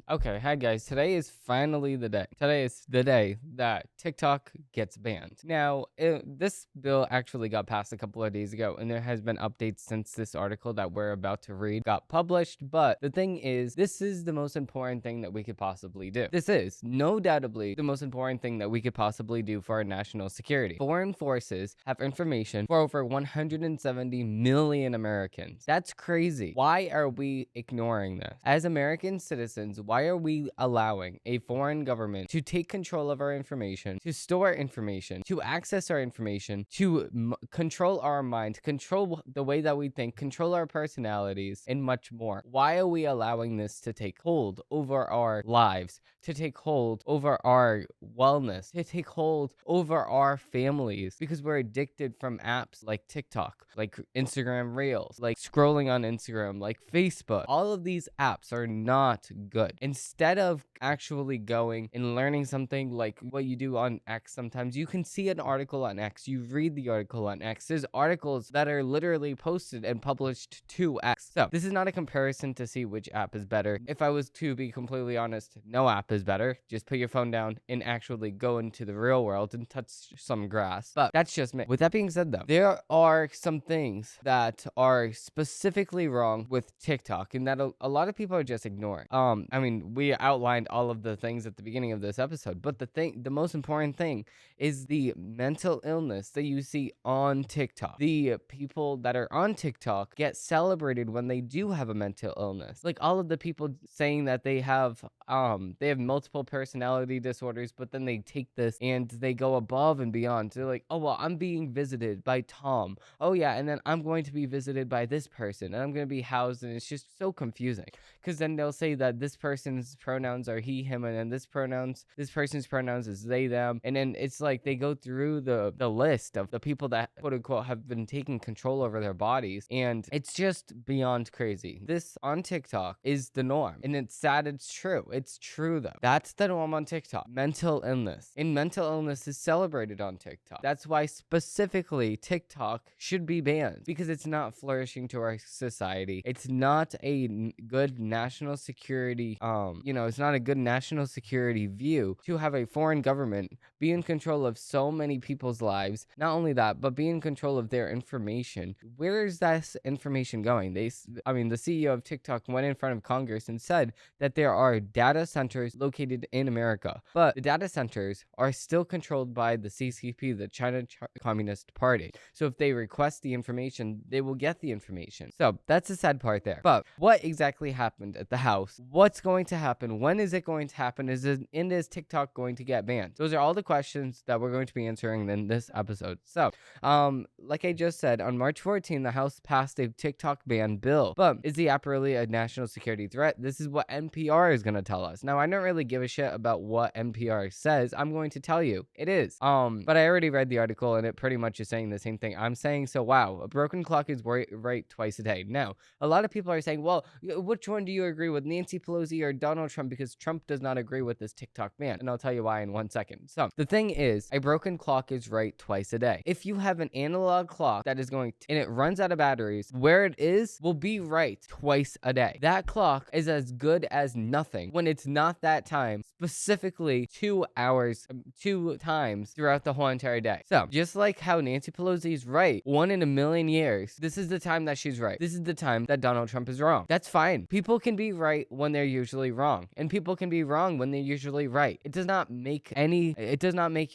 Okay, hi guys. Today is finally the day. Today is the day that TikTok gets banned. Now, this bill actually got passed a couple of days ago, and there has been updates since this article that we're about to read got published. But the thing is, this is the most important thing that we could possibly do. This is, no doubtably, the most important thing that we could possibly do for our national security. Foreign forces have information for over 170 million Americans. That's crazy. Why are we ignoring this? As American citizens, why are we allowing a foreign government to take control of our information, to store information, to access our information, to control our mind, control the way that we think, control our personalities, and much more? Why are we allowing this to take hold over our lives, to take hold over our wellness, to take hold over our families? Because we're addicted from apps like TikTok, like Instagram Reels, like scrolling on Instagram, like Facebook. All of these apps are not good. Instead of actually going and learning something like what you do on X, sometimes you can see an article on X, you read the article on X. There's articles that are literally posted and published to X. So this is not a comparison to see which app is better. If I was to be completely honest, no app is better. Just put your phone down and actually go into the real world and touch some grass. But that's just me. With that being said, though, there are some things that are specifically wrong with TikTok and that a lot of people are just ignoring. I mean, we outlined all of the things at the beginning of this episode, but the most important thing is the mental illness that you see on TikTok. The people that are on TikTok get celebrated when they do have a mental illness. Like all of the people saying that they have multiple personality disorders, but then they take this and they go above and beyond. They're like, oh well, I'm being visited by Tom. Oh yeah, and then I'm going to be visited by this person, and I'm going to be housed, and it's just so confusing. Because then they'll say that this person's pronouns are he, him, and then this person's pronouns is they, them, and then it's like they go through the list of the people that quote unquote have been taking control over their bodies, and it's just beyond crazy. This on TikTok is the norm, and it's sad. It's true. It's true though. That's the norm on TikTok. Mental illness, and mental illness is celebrated on TikTok. That's why specifically TikTok should be banned, because it's not flourishing to our society. It's not a good national security, it's not a good national security view to have a foreign government be in control of so many people's lives. Not only that, but be in control of their information. Where is that information going? The CEO of TikTok went in front of Congress and said that there are data centers located in America, but the data centers are still controlled by the CCP, the China Communist Party. So if they request the information, they will get the information. So that's the sad part there. But what exactly happened at the house? What's going to happen? When is it going to happen? Is TikTok going to get banned? Those are all the questions that we're going to be answering in this episode. So, like I just said, on March 14, the House passed a TikTok ban bill. But is the app really a national security threat? This is what NPR is going to tell us. Now, I don't really give a shit about what NPR says. I'm going to tell you it is. But I already read the article and it pretty much is saying the same thing I'm saying. So, wow, a broken clock is right twice a day. Now, a lot of people are saying, well, which one do you agree with, Nancy Pelosi or Donald Trump? Because Trump does not agree with this TikTok ban. And I'll tell you why in 1 second. So the thing is, a broken clock is right twice a day. If you have an analog clock that is and it runs out of batteries, where it is will be right twice a day. That clock is as good as nothing when it's not that time, specifically 2 hours, 2 times throughout the whole entire day. So just like how Nancy Pelosi is right 1 in a million years, this is the time that she's right. This is the time that Donald Trump is wrong. That's fine. People can be right when they're usually wrong, and people can be wrong when they're usually right. It does not make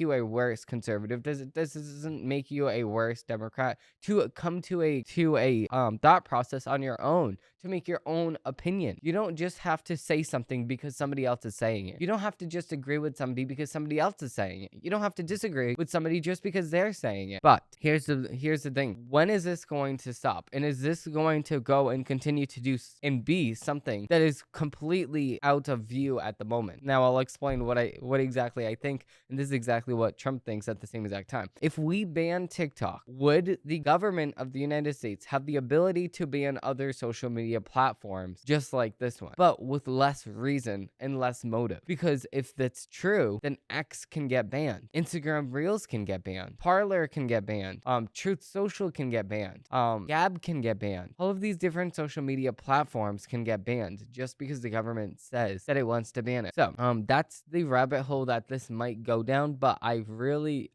you a worse conservative. This doesn't make you a worse Democrat to come to a thought process on your own, to make your own opinion. You don't just have to say something because somebody else is saying it. You don't have to just agree with somebody because somebody else is saying it. You don't have to disagree with somebody just because they're saying it. But here's the thing. When is this going to stop? And is this going to go and continue to do and be something that is completely out of view at the moment? Now I'll explain what exactly I think, and this is exactly what Trump thinks at the same exact time. If we ban TikTok, would the government of the United States have the ability to ban other social media platforms just like this one, but with less reason and less motive? Because if that's true, then X can get banned, Instagram Reels can get banned, Parler can get banned, Truth Social can get banned, Gab can get banned. All of these different social media platforms can get banned just because the government government says that it wants to ban it. So, that's the rabbit hole that this might go down, but I really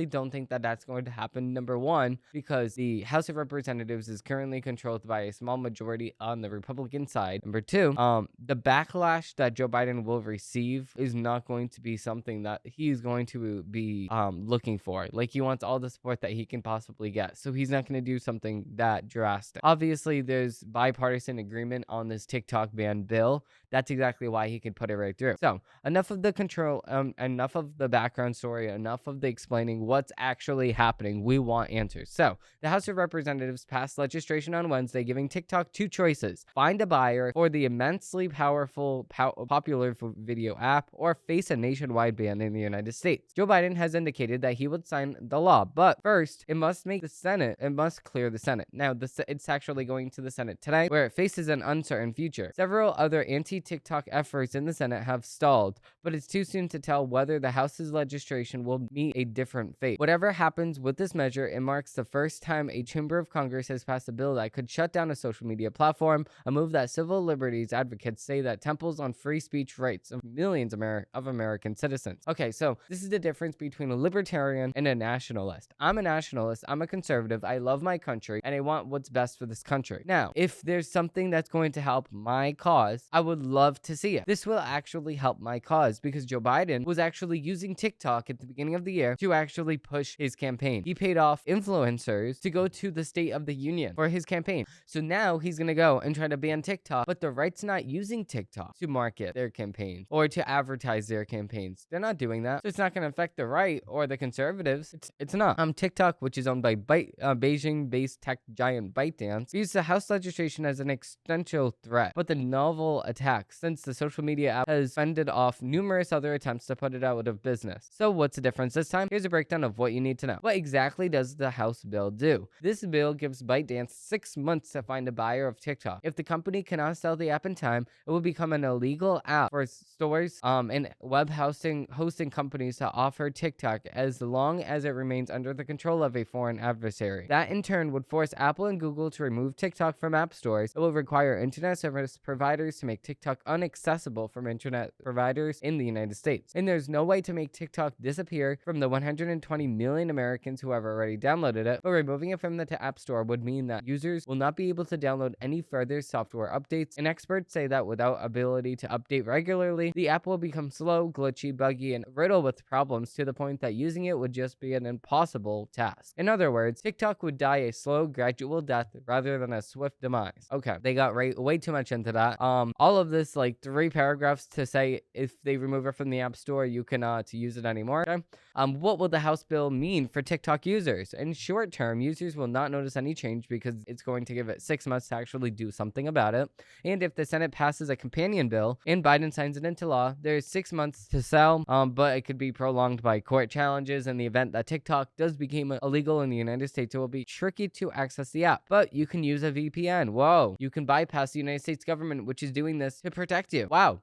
don't think that that's going to happen. Number one, because the House of Representatives is currently controlled by a small majority on the Republican side. Number two, the backlash that Joe Biden will receive is not going to be something that he's going to be looking for. Like, he wants all the support that he can possibly get, so he's not going to do something that drastic. Obviously, there's bipartisan agreement on this TikTok ban bill. That's exactly why he could put it right through. So, enough of the control, enough of the background story, enough of the explaining what's actually happening. We want answers. So, the House of Representatives passed legislation on Wednesday giving TikTok two choices: find a buyer for the immensely powerful, popular video app, or face a nationwide ban in the United States. Joe Biden has indicated that he would sign the law, but first, it must clear the Senate. Now, it's actually going to the Senate today, where it faces an uncertain future. Several other anti-TikTok efforts in the Senate have stalled, but it's too soon to tell whether the House's legislation will meet a different fate. Whatever happens with this measure, it marks the first time a chamber of Congress has passed a bill that could shut down a social media platform, a move that civil liberties advocates say that temples on free speech rights of millions of American citizens. Okay, so this is the difference between a libertarian and a nationalist. I'm a nationalist, I'm a conservative, I love my country, and I want what's best for this country. Now, if there's something that's going to help my cause, I would love to see it. This will actually help my cause because Joe Biden was actually using TikTok at the beginning of the year to actually push his campaign. He paid off influencers to go to the State of the Union for his campaign. So now he's going to go and try to ban TikTok, but the right's not using TikTok to market their campaigns or to advertise their campaigns. They're not doing that. So it's not going to affect the right or the conservatives. It's not. TikTok, which is owned by Beijing-based tech giant ByteDance, views the House legislation as an existential threat, but the novel attack since the social media app has fended off numerous other attempts to put it out of business. So what's the difference this time? Here's a breakdown of what you need to know. What exactly does the House bill do? This bill gives ByteDance 6 months to find a buyer of TikTok. If the company cannot sell the app in time, it will become an illegal app for stores and web hosting companies to offer TikTok as long as it remains under the control of a foreign adversary. That in turn would force Apple and Google to remove TikTok from app stores. It will require internet service providers to make TikTok inaccessible from internet providers in the United States. And there's no way to make TikTok disappear from the 120 million Americans who have already downloaded it, but removing it from the App Store would mean that users will not be able to download any further software updates, and experts say that without ability to update regularly, the app will become slow, glitchy, buggy, and riddled with problems to the point that using it would just be an impossible task. In other words, TikTok would die a slow, gradual death rather than a swift demise. Okay, they got way too much into that. All of this, like 3 paragraphs to say if they remove it from the App Store, you cannot use it anymore. Okay? What will the House bill mean for TikTok users? In short term, users will not notice any change because it's going to give it 6 months to actually do something about it. And if the Senate passes a companion bill and Biden signs it into law, there's 6 months to sell, but it could be prolonged by court challenges. In the event that TikTok does become illegal in the United States, it will be tricky to access the app, but you can use a VPN. Whoa, you can bypass the United States government, which is doing this to protect you. Wow.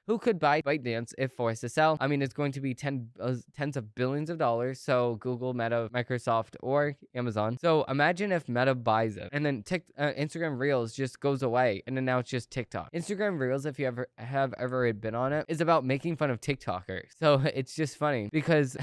Who could buy ByteDance if forced to sell? I mean, it's going to be tens of billions of dollars. So Google, Meta, Microsoft, or Amazon. So imagine if Meta buys it and then Instagram Reels just goes away and then now it's just TikTok. Instagram Reels, if you have ever been on it, is about making fun of TikTokers. So it's just funny because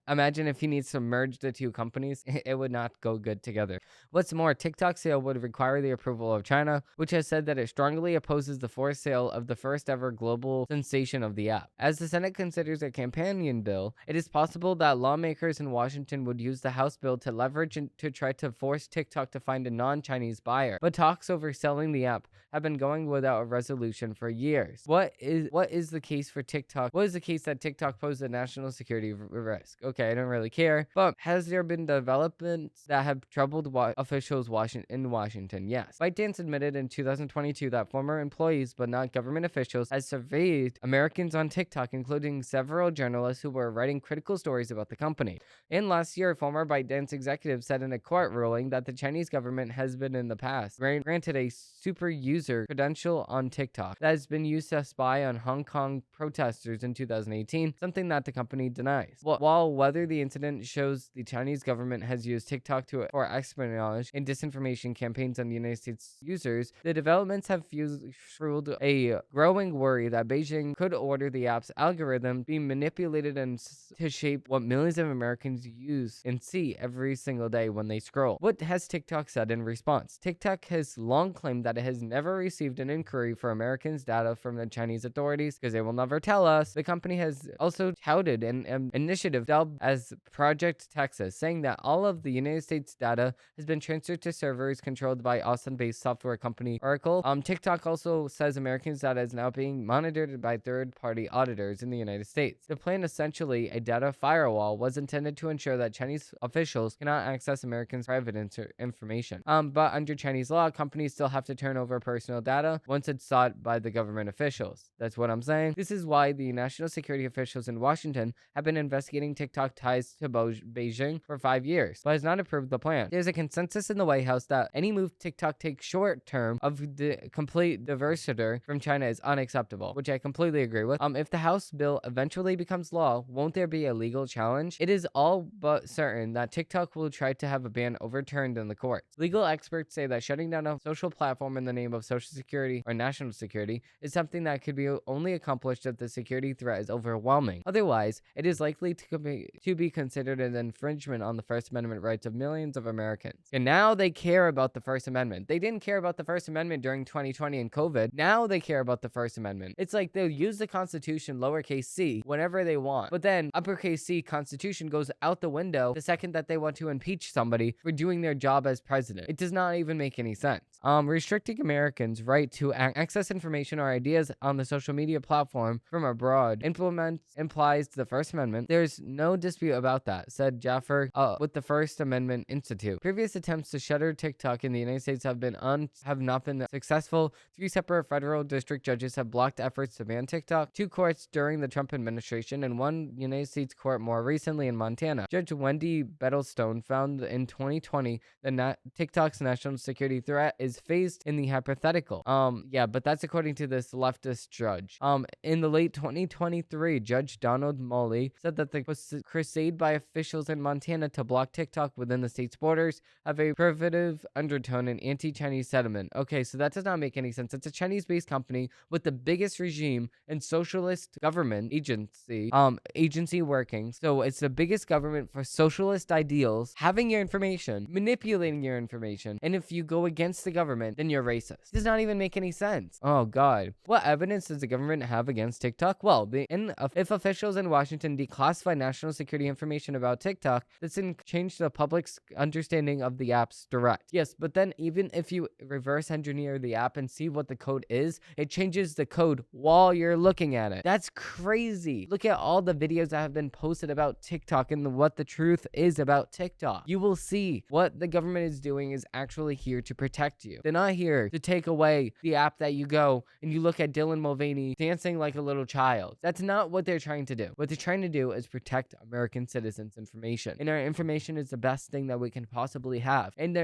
imagine if he needs to merge the two companies, it would not go good together. What's more, TikTok sale would require the approval of China, which has said that it strongly opposes the forced sale of the first ever global sensation of the app. As the Senate considers a companion bill, it is possible that lawmakers in Washington would use the House bill to leverage and to try to force TikTok to find a non-Chinese buyer. But talks over selling the app have been going without a resolution for years. What is the case for TikTok? What is the case that TikTok poses a national security risk? Okay, I don't really care. But has there been developments that have troubled officials in Washington? Yes. ByteDance admitted in 2022 that former employees, but not government officials, had surveyed employed Americans on TikTok, including several journalists who were writing critical stories about the company. And last year, a former ByteDance executive said in a court ruling that the Chinese government has been in the past granted a super user credential on TikTok that has been used to spy on Hong Kong protesters in 2018, something that the company denies. While whether the incident shows the Chinese government has used TikTok for espionage and disinformation campaigns on the United States users, the developments have fueled a growing worry that Beijing could order the app's algorithm be manipulated and to shape what millions of Americans use and see every single day when they scroll. What has TikTok said in response? TikTok has long claimed that it has never received an inquiry for Americans' data from the Chinese authorities because they will never tell us. The company has also touted an initiative dubbed as Project Texas, saying that all of the United States data has been transferred to servers controlled by Austin-based software company Oracle. TikTok also says Americans' data is now being monitored by third-party auditors in the United States. The plan, essentially a data firewall, was intended to ensure that Chinese officials cannot access Americans' private information. But under Chinese law, companies still have to turn over personal data once it's sought by the government officials. That's what I'm saying. This is why the national security officials in Washington have been investigating TikTok ties to Beijing for 5 years, but has not approved the plan. There's a consensus in the White House that any move TikTok takes short term of the complete divestiture from China is unacceptable, which I completely agree with. If the House bill eventually becomes law, won't there be a legal challenge? It is all but certain that TikTok will try to have a ban overturned in the courts. Legal experts say that shutting down a social platform in the name of social security or national security is something that could be only accomplished if the security threat is overwhelming. Otherwise, it is likely to be considered an infringement on the First Amendment rights of millions of Americans. And now they care about the First Amendment. They didn't care about the First Amendment during 2020 and COVID. Now they care about the First Amendment. It's like they'll use the Constitution, lowercase c, whenever they want. But then uppercase C Constitution goes out the window the second that they want to impeach somebody for doing their job as president. It does not even make any sense. Restricting Americans' right to access information or ideas on the social media platform from abroad implies the First Amendment. There's no dispute about that, said Jaffer with the First Amendment Institute. Previous attempts to shutter TikTok in the United States have not been successful. 3 separate federal district judges have blocked efforts to ban TikTok. 2 courts during the Trump administration and 1 United States court more recently in Montana. Judge Wendy Bettlestone found in 2020 that TikTok's national security threat is phased in the hypothetical. Yeah, but that's according to this leftist judge. In the late 2023, Judge Donald Molly said that the crusade by officials in Montana to block TikTok within the state's borders have a prohibitive undertone and anti-Chinese sentiment. Okay, so that does not make any sense. It's a Chinese-based company with the biggest regime and socialist government agency working. So it's the biggest government for socialist ideals, having your information, manipulating your information, and if you go against the government, then you're racist. It does not even make any sense. Oh God. What evidence does the government have against TikTok? Well, if officials in Washington declassify national security information about TikTok, this can change the public's understanding of the app's direct. Yes, but then even if you reverse engineer the app and see what the code is, it changes the code while you're looking at it. That's crazy. Look at all the videos that have been posted about TikTok and what the truth is about TikTok. You will see what the government is doing is actually here to protect you. They're not here to take away the app that you go and you look at Dylan Mulvaney dancing like a little child. That's not what they're trying to do. What they're trying to do is protect American citizens' information. And our information is the best thing that we can possibly have. And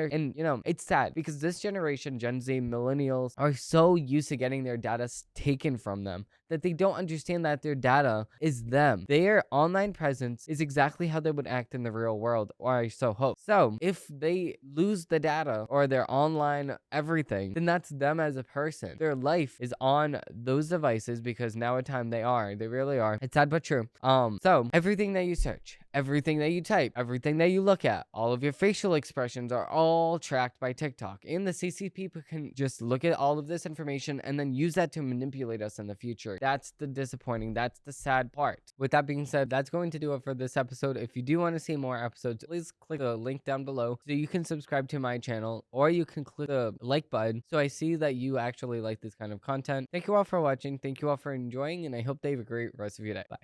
it's sad because this generation, Gen Z, millennials, are so used to getting their data taken from them that they don't understand that their data is them. Their online presence is exactly how they would act in the real world, or I so hope. So if they lose the data or their online everything, then that's them as a person. Their life is on those devices because now at time they really are. It's sad but true. So everything that you search, everything that you type, everything that you look at, all of your facial expressions are all tracked by TikTok. And the CCP can just look at all of this information and then use that to manipulate us in the future. That's the disappointing, that's the sad part. With that being said, that's going to do it for this episode. If you do want to see more episodes, please click the link down below so you can subscribe to my channel, or you can click the like button so I see that you actually like this kind of content. Thank you all for watching. Thank you all for enjoying, and I hope they have a great rest of your day. Bye.